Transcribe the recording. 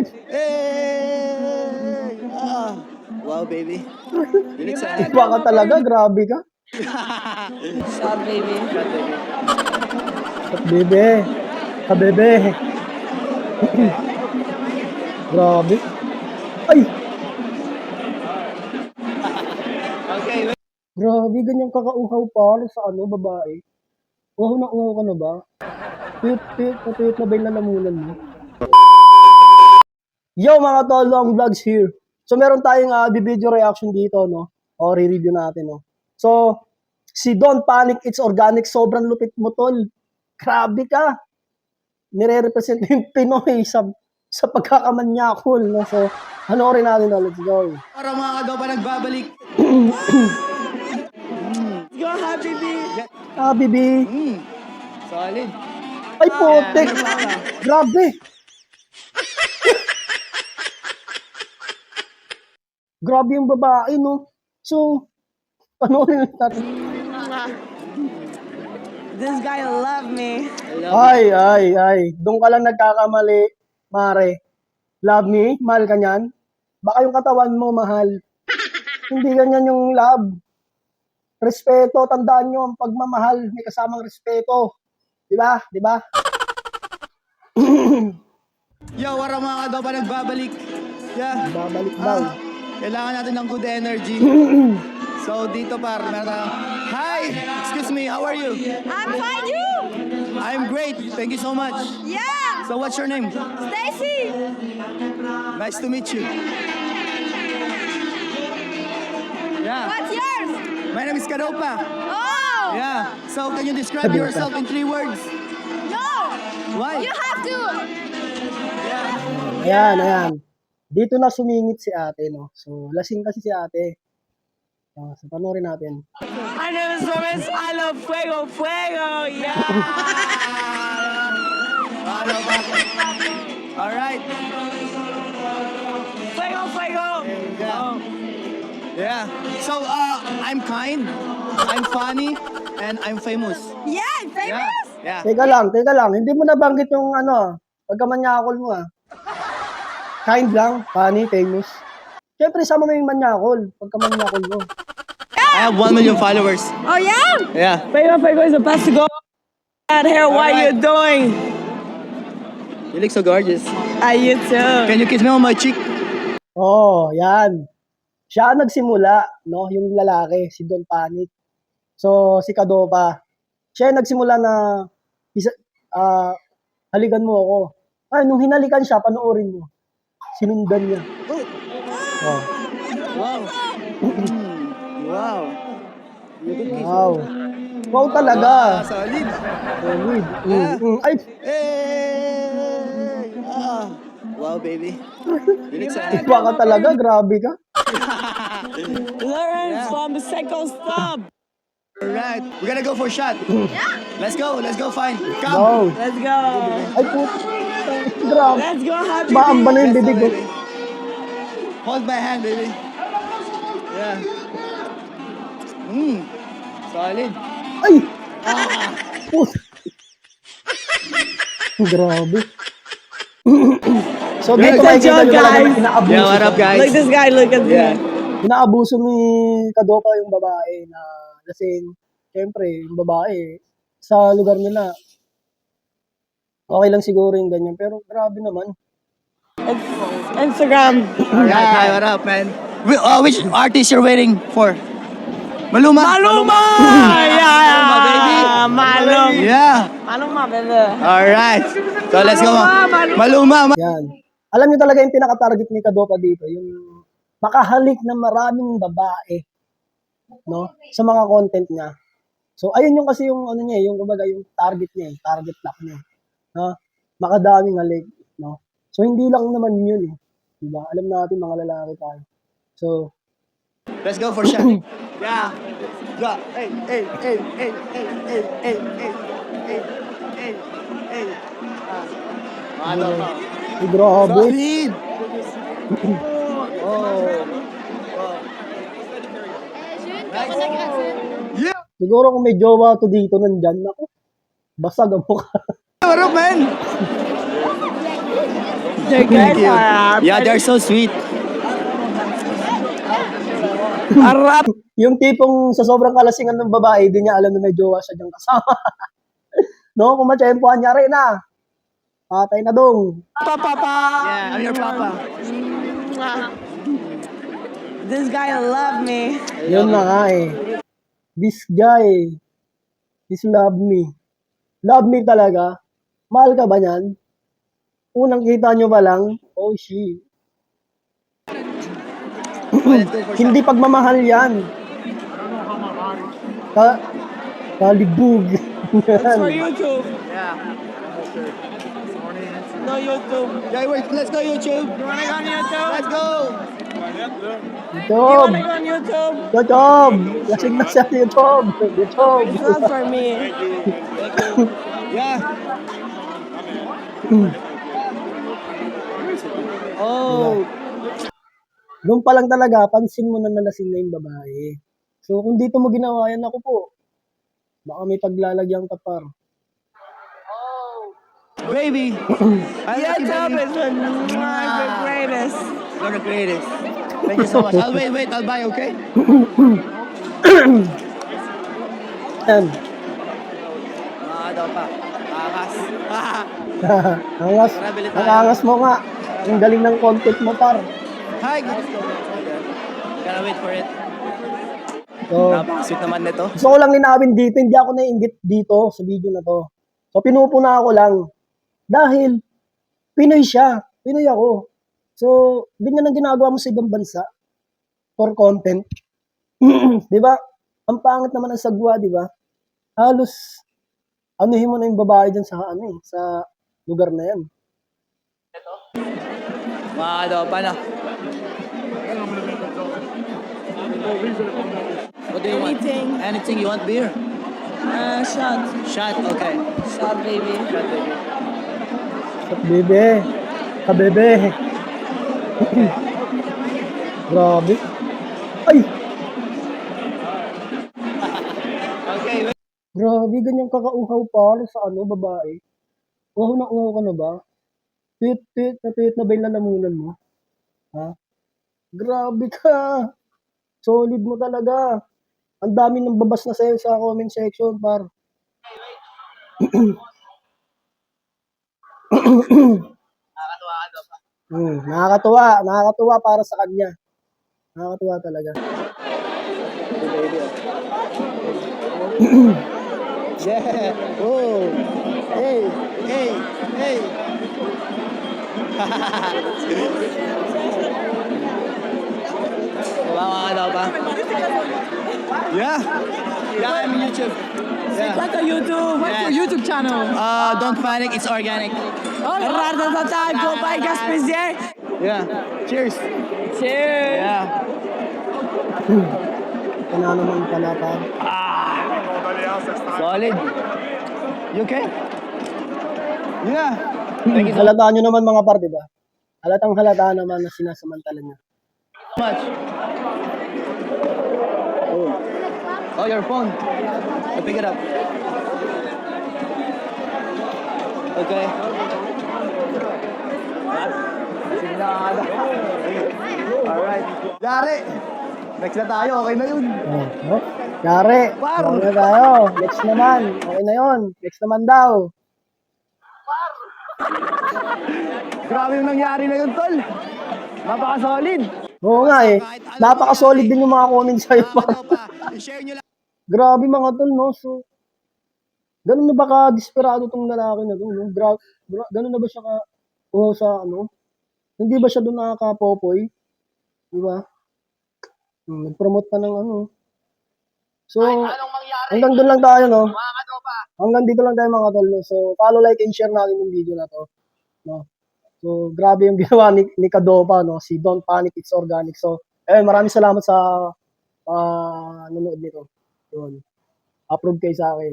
Ay! Hey! Ah. Wow, baby. You look so Iba ka talaga, grabe ka. Shot, baby. Shot, baby. Bebe. Kabebe. Grabe. Ay! Okay, wait. Grabe, ganyan kakauhaw pa sa babae. Uhaw na uhaw ka na ba? Tuyot na ba yung lalamunan mo? Yo mga tol, Long Vlogs here. So meron tayong video reaction dito, no? O re-review natin, no? So, si Don't Panic It's Organic, sobrang lupit mo, tol. Grabe ka. Nire-represent yung Pinoy sa pagkakamanyakol, no? So, panoorin natin, no? Let's go. Para mga kadopa nagbabalik. Go, Habibi. Bibi. Solid. Ay, putik. Grabe. Grabe yung babae, no? So, panoorin natin. This guy love me. Ay. Doon ka lang nagkakamali, Mare. Love me? Mahal ka niyan? Baka yung katawan mo, mahal. Hindi ganyan yung love. Respeto, tandaan nyo, ang pagmamahal, may kasamang respeto. Diba? Diba? Yo, para mga kadopa nagbabalik. Yeah. Babalik daw. Kailangan natin ng good energy. So, dito par, meron tayong, hi! Excuse me, how are you? I'm fine, you? I'm great. Thank you so much. Yeah. So, what's your name? Stacy. Nice to meet you. Yeah. What's yours? My name is Kadopa. Oh. Yeah. So, can you describe Kadopa. yourself in 3 words? No. Why? You have to. Ayan. Dito na sumingit si ate, no? So, lasing kasi si ate. So, panoorin natin. My name is Lorenz. I love fuego, fuego. Yeah. All right. Fuego, fuego. Yeah. So, I'm kind, I'm funny, and I'm famous. Yeah, famous. Yeah. Teka lang. Hindi mo nabanggit yung pagkamanyakol mo, Kind lang, funny, famous. Siyempre, sama mo yung manyakol, pagkamanyakol mo. I have 1 million followers. Oh yeah. Yeah. Fuego, fuego is the best to go. That hair, what Alright. you doing? You look so gorgeous. You too. Can you kiss me on my cheek? Yan. Siya ang nagsimula, no? Yung lalaki, si Don Panic. So, si Kadopa. Siya ang nagsimula na halikan mo ako. Ay, nung hinalikan siya, panoorin mo. Sinundan niya. Oh. Wow. Wow. Wow. Wow talaga. Solid. Solid. Ay, Hey! Wow, baby. You look so iba ka talaga. Grabe ka. Lawrence from the second stop. Alright. We're gonna go for a shot. Let's go fine. Come. Wow. Let's go. Ay, puto. Grabe. Let's go, Habibi. Maamba na yung bibig ko. Baby. Hold my hand, baby. Yeah. Solid. Ay! Puto. Grabe. So, dito Good makikita job, nyo talaga guys. na inaabuso. Yeah, what up, guys? Look this guy, look at Yeah. this. Inaabuso ni Kadopa yung babae na lasing. Siyempre, yung babae, sa lugar nila, okay lang siguro yung ganyan. Pero grabe naman. Instagram. Alright, hi, what up, man? Which artist you're waiting for? Maluma. Maluma! Yeah! baby. Maluma. Yeah. Maluma, baby. Alright. So let's go. Maluma. Yan. Alam niyo talaga yung pinaka-target ni Kadopa dito, yung makahalik ng maraming babae, no? Sa mga content niya. So, ayun yung kasi yung ano niya, yung kumbaga yung target niya, yung target lock niya. No? Makadaming halik, no? So, hindi lang naman yun, diba? Alam natin mga lalaki tayo. So, Let's go for shot. Yeah. Yeah. Hey. Maluma. ay, grabe. Solid. Yeah. Siguro kung may jowa to dito nandyan, ako, basag ang mukha. What up, man? They're Thank good. you. Yeah, they're so sweet. Arap. Yung tipong sa sobrang kalasingan ng babae, di niya alam na may jowa siya diyang kasama. No, kung matsyempohan niya rin na. Patay na dong. Papa. Yeah, I'm your papa. This guy love me. Yun na nga eh. This guy, this love me. Love me talaga. Mahal ka ba niyan? Unang kita nyo pa lang, oh shit. Hindi pagmamahal yan. Kalibug. It's for YouTube. Yeah. No YouTube. Yeah, wait, let's go YouTube. You wanna go on YouTube? Let's go. You YouTube. wanna go on YouTube? YouTube. Lasing na siya YouTube. YouTube. It's not for me. Yeah. Oh. Doon pa lang talaga, pansin mo na nalasing na yung babae. So, kung dito mo ginawa yan, ako po, baka may paglalagyan ka par. Baby. I love you, YouTube baby. is the greatest. You're the greatest. Thank you so much. I'll wait, I'll buy, okay? Yan. Daw pa. Akas. Angas. Ang angas mo nga. Ang galing ng content mo par. Hi. Gotta wait for it. So, Napaka-sweet naman nito. gusto ko lang linawin dito, hindi ako naiinggit dito sa video na to. So, pinupuna ako lang. Dahil, Pinoy siya. Pinoy ako. So, ganyan ang ginagawa mo sa ibang bansa for content. Di ba? Ang pangit naman ang sagwa, di ba? Halos, anuhin mo na yung babae dyan sa, sa lugar na yan. Daw pa na. What do you want? Anything. Anything you want? Beer? Shot. Shot, okay. Shot, baby. Shot, baby. Bebe. Kabebe. Grabe. Ay! Okay, wait. Grabe, ganyan kakauhaw pa sa babae. Uhaw na uhaw ka na ba? Tuyot na ba yung lalamunan mo? Ha? Grabe ka! Solid mo talaga. Ang dami ng babas na sa'yo sa comment section, par. Nakakatuwa para sa kanya. Nakakatuwa talaga. Yeah. Oh. Hey. Hey. Hey. Diba mga daw pa? Yeah. Yeah, I'm on YouTube. Yeah. What's a YouTube? What's your Yes. YouTube channel? Don't panic, it's organic. Ratatatat, go buy Gaspesier. Yeah. Cheers. Cheers. Yeah. Ano naman pala, par. Solid. You okay? Yeah. Thank you so Halataan nyo naman mga par, di ba? Halatang halata naman na sinasamantala niya. much. Oh, your phone. I pick it up. Okay. Alright. Yari! Next na tayo, okay na yun. Oh. Yari, okay na tayo. Next naman. Okay na yon. Next naman daw. Grabe yung nangyari na yun, tol. Napaka-solid. Oo nga eh. Napaka-solid din yung mga comments sa'yo. I-share nyo lang. Grabe mga tol, no? So, ganun na ba ka-desperado tong lalaki na to, no? Ganun na ba siya sa Hindi ba siya doon nakaka-popoy? Di ba? Nag-promote pa ng So, hanggang doon lang tayo, no? Hanggang dito lang tayo mga tol, no? So, follow, like, and share natin yung video na to. No? So, grabe yung ginawa ni Kadopa, no? Si Don't Panic, It's Organic. So, maraming salamat sa nanonood nito. Yun. Approve kayo sa akin.